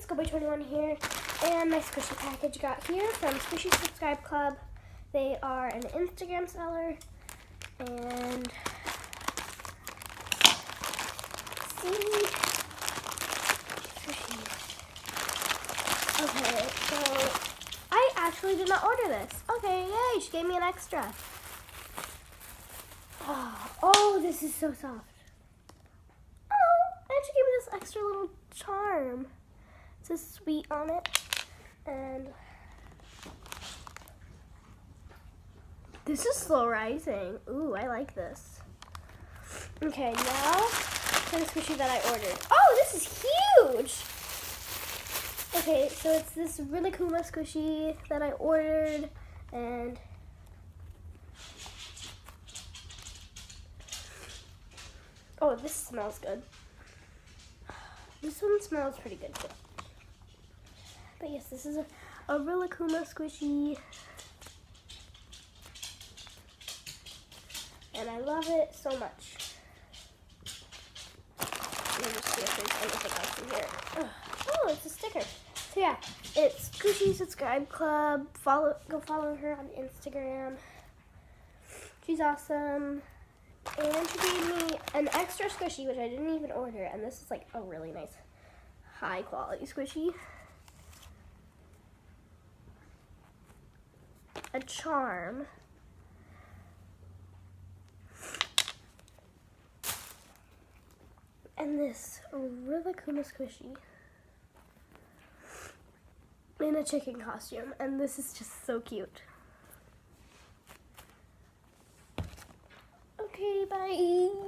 Schoolboy21 here, and my squishy package got here from Squishy Subscribe Club. They are an Instagram seller, and see, okay, so I actually did not order this. Okay, yay, she gave me an extra. Oh, this is so soft. And she gave me this extra little charm. It says sweet on it. And this is slow rising. Ooh, I like this. Okay, now for the squishy that I ordered. Oh, this is huge! Okay, so it's this really cool squishy that I ordered, and oh, this smells good. This one smells pretty good too. But yes, this is a Rilakkuma squishy. And I love it so much. Let me just see if there's anything else in here. Oh, it's a sticker. So yeah, it's Squishy Subscribe Club. Go follow her on Instagram. She's awesome. And she gave me an extra squishy, which I didn't even order. And this is like a really nice, high quality squishy. A charm. And this Rilakkuma squishy in a chicken costume. And this is just so cute. Okay, bye.